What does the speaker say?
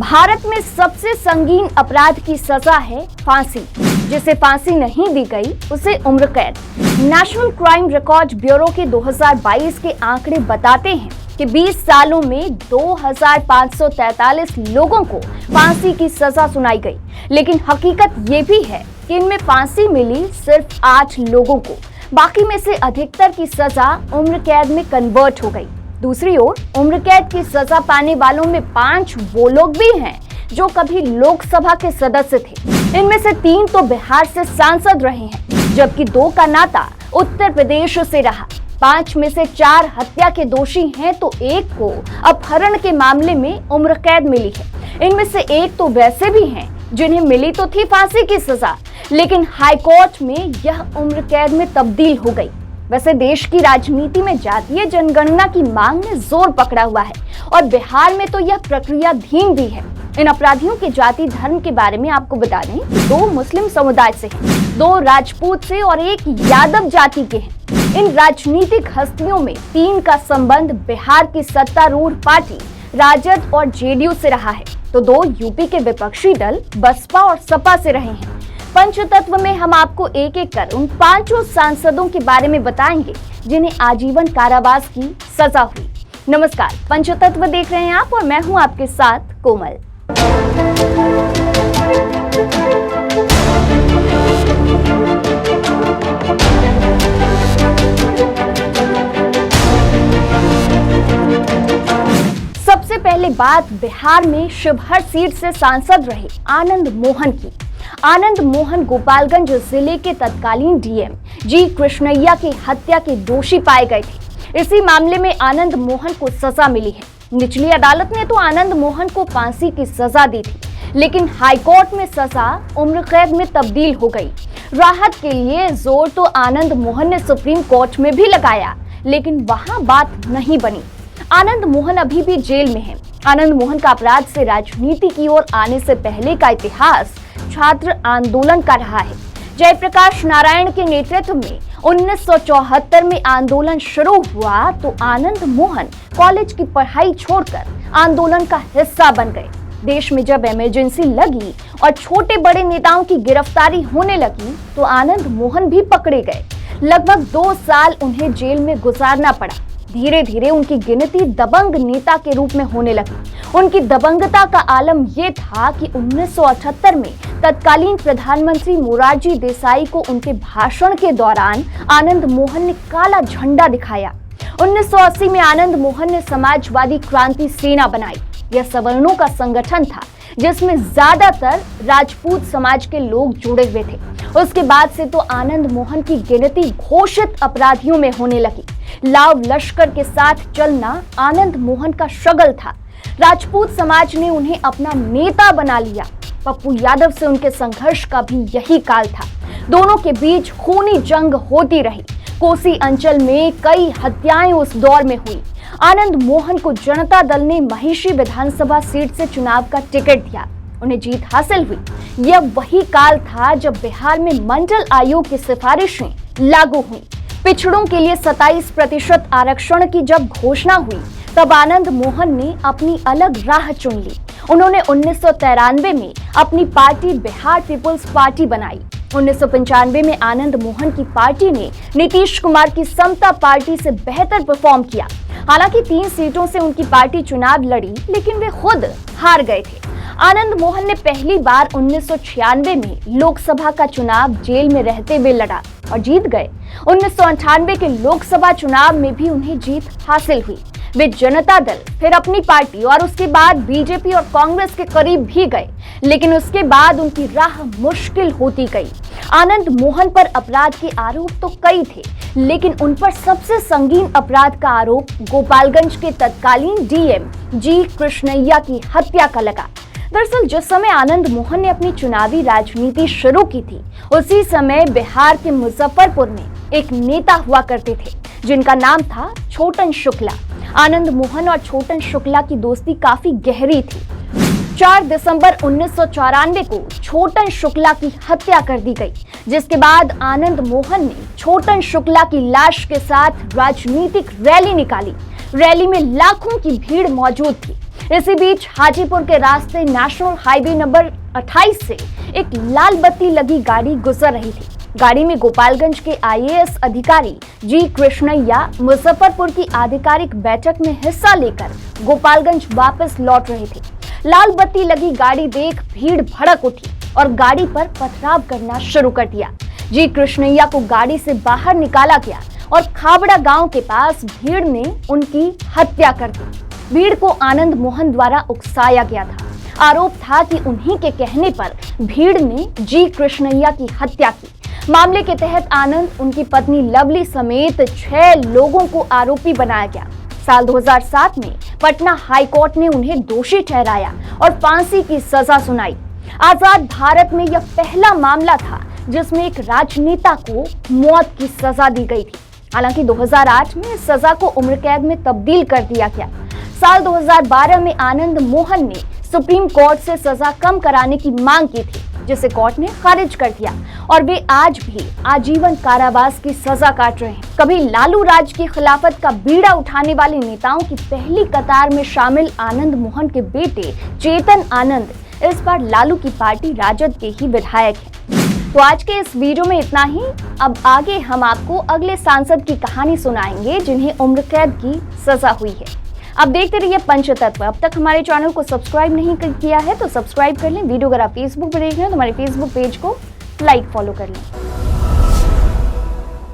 भारत में सबसे संगीन अपराध की सजा है फांसी। जिसे फांसी नहीं दी गई उसे उम्र कैद। नेशनल क्राइम रिकॉर्ड ब्यूरो के 2022 के आंकड़े बताते हैं कि 20 सालों में 2543 लोगों को फांसी की सजा सुनाई गई, लेकिन हकीकत ये भी है कि इनमें फांसी मिली सिर्फ 8 लोगों को। बाकी में से अधिकतर की सजा उम्र कैद में कन्वर्ट हो गई। दूसरी ओर उम्र कैद की सजा पाने वालों में 5 वो लोग भी हैं जो कभी लोकसभा के सदस्य थे। इनमें से 3 तो बिहार से सांसद रहे हैं, जबकि 2 का नाता उत्तर प्रदेश से रहा। 5 में से 4 हत्या के दोषी हैं तो 1 को अपहरण के मामले में उम्र कैद मिली है। इनमें से 1 तो वैसे भी हैं जिन्हें मिली तो थी फांसी की सजा, लेकिन हाईकोर्ट में यह उम्र कैद में तब्दील हो गई। वैसे देश की राजनीति में जातीय जनगणना की मांग ने जोर पकड़ा हुआ है और बिहार में तो यह प्रक्रिया धीम भी है। इन अपराधियों के जाति धर्म के बारे में आपको बता दें, 2 मुस्लिम समुदाय से हैं, 2 राजपूत से और 1 यादव जाति के हैं। इन राजनीतिक हस्तियों में 3 का संबंध बिहार की सत्तारूढ़ पार्टी राजद और जेडीयू से रहा है, तो 2 यूपी के विपक्षी दल बसपा और सपा से रहे हैं। पंचतत्व में हम आपको एक एक कर उन 5 सांसदों के बारे में बताएंगे जिन्हें आजीवन कारावास की सजा हुई। नमस्कार, पंचतत्व देख रहे हैं आप और मैं हूं आपके साथ कोमल। सबसे पहले बात बिहार में शिवहर सीट से सांसद रहे आनंद मोहन की। आनंद मोहन गोपालगंज जिले के तत्कालीन डीएम जी कृष्णैया की हत्या के दोषी पाए गए थे। इसी मामले में आनंद मोहन को सजा मिली है। निचली अदालत ने तो आनंद मोहन को फांसी की सजा दी थी, लेकिन हाईकोर्ट में सजा उम्र कैद में तब्दील हो गई। राहत के लिए जोर तो आनंद मोहन ने सुप्रीम कोर्ट में भी लगाया, लेकिन वहां बात नहीं बनी। आनंद मोहन अभी भी जेल में है। आनंद मोहन का अपराध से राजनीति की ओर आने से पहले का इतिहास छात्र आंदोलन का रहा है। जयप्रकाश नारायण के नेतृत्व में 1974 में आंदोलन शुरू हुआ तो आनंद मोहन कॉलेज की पढ़ाई छोड़कर आंदोलन का हिस्सा बन गए। देश में जब इमरजेंसी लगी और छोटे बड़े नेताओं की गिरफ्तारी होने लगी तो आनंद मोहन भी पकड़े गए। लगभग 2 साल उन्हें जेल में गुजारना पड़ा। धीरे धीरे उनकी गिनती दबंग नेता के रूप में होने लगी। उनकी दबंगता का आलम यह था कि 1978 में तत्कालीन प्रधानमंत्री मोरारजी देसाई को उनके भाषण के दौरान आनंद मोहन ने काला झंडा दिखाया। 1980 में आनंद मोहन ने समाजवादी क्रांति सेना बनाई। यह सवर्णों का संगठन था जिसमें ज्यादातर राजपूत समाज के लोग जुड़े हुए थे। उसके बाद से तो आनंद मोहन की गिनती घोषित अपराधियों में होने लगी। लाव लश्कर के साथ चलना आनंद मोहन का शगल था। राजपूत समाज ने उन्हें अपना नेता बना लिया। पप्पू यादव से उनके संघर्ष का भी यही काल था। दोनों के बीच खूनी जंग होती रही। कोसी अंचल में कई हत्याएं उस दौर में हुई। आनंद मोहन को जनता दल ने महिषी विधानसभा सीट से चुनाव का टिकट दिया। उन्हें जीत हासिल हुई। यह वही काल था जब बिहार में मंडल आयोग की सिफारिशें लागू हुई। पिछड़ों के लिए 27% आरक्षण की जब घोषणा हुई तब आनंद मोहन ने अपनी अलग राह चुन ली। उन्होंने 1993 में अपनी पार्टी बिहार पीपुल्स पार्टी बनाई। 1995 में आनंद मोहन की पार्टी ने नीतीश कुमार की समता पार्टी से बेहतर परफॉर्म किया। हालांकि 3 सीटों से उनकी पार्टी चुनाव लड़ी, लेकिन वे खुद हार गए थे। आनंद मोहन ने पहली बार 1996 में लोकसभा का चुनाव जेल में रहते हुए लड़ा और जीत गए। 1998 के लोकसभा चुनाव में भी उन्हें जीत हासिल हुई। वे जनता दल, फिर अपनी पार्टी और उसके बाद बीजेपी और कांग्रेस के करीब भी गए, लेकिन उसके बाद उनकी राह मुश्किल होती गई। आनंद मोहन पर अपराध के आरोप तो कई थे, लेकिन उन पर सबसे संगीन अपराध का आरोप गोपालगंज के तत्कालीन डीएम जी कृष्णैया की हत्या का लगा। दरअसल जिस समय आनंद मोहन ने अपनी चुनावी राजनीति शुरू की थी, उसी समय बिहार के मुजफ्फरपुर में एक नेता हुआ करते थे जिनका नाम था छोटन शुक्ला। आनंद मोहन और छोटन शुक्ला की दोस्ती काफी गहरी थी। 4 दिसंबर 1994 को छोटन शुक्ला की हत्या कर दी गई, जिसके बाद आनंद मोहन ने छोटन शुक्ला की लाश के साथ राजनीतिक रैली निकाली। रैली में लाखों की भीड़ मौजूद थी। इसी बीच हाजीपुर के रास्ते नेशनल हाईवे नंबर 28 से एक लाल बत्ती लगी गाड़ी गुजर रही थी। गाड़ी में गोपालगंज के आईएएस अधिकारी जी कृष्णैया मुजफ्फरपुर की आधिकारिक बैठक में हिस्सा लेकर गोपालगंज वापस लौट रहे थे। लाल बत्ती लगी गाड़ी देख भीड़ भड़क उठी और गाड़ी पर पथराव करना शुरू कर दिया। जी कृष्णैया को गाड़ी से बाहर निकाला गया और खाबड़ा गांव के पास भीड़ ने उनकी हत्या कर दी। भीड़ को आनंद मोहन द्वारा उकसाया गया था। आरोप था कि उन्हीं के कहने पर भीड़ ने जी कृष्णैया की हत्या की। मामले के तहत आनंद, उनकी पत्नी लवली समेत 6 लोगों को आरोपी बनाया गया। साल 2007 में पटना हाई कोर्ट ने उन्हें दोषी ठहराया और फांसी की सजा सुनाई। आजाद भारत में यह पहला मामला था जिसमें एक राजनेता को मौत की सजा दी गई थी। हालांकि 2008 में इस सजा को उम्र कैद में तब्दील कर दिया गया। साल 2012 में आनंद मोहन ने सुप्रीम कोर्ट से सजा कम कराने की मांग की थी, जिसे कोर्ट ने खारिज कर दिया और वे आज भी आजीवन कारावास की सजा काट रहे हैं। कभी लालू राज की खिलाफत का बीड़ा उठाने वाले नेताओं की पहली कतार में शामिल आनंद मोहन के बेटे चेतन आनंद इस बार लालू की पार्टी राजद के ही विधायक हैं। तो आज के इस वीडियो में इतना ही। अब आगे हम आपको अगले सांसद की कहानी सुनाएंगे जिन्हें उम्र कैद की सजा हुई है। अब देखते रहिए पंचतत्व। अब तक हमारे चैनल को सब्सक्राइब नहीं किया है तो सब्सक्राइब कर लें। वीडियो अगर आप फेसबुक पर देख रहे हैं तो हमारे फेसबुक पेज को लाइक फॉलो कर लें।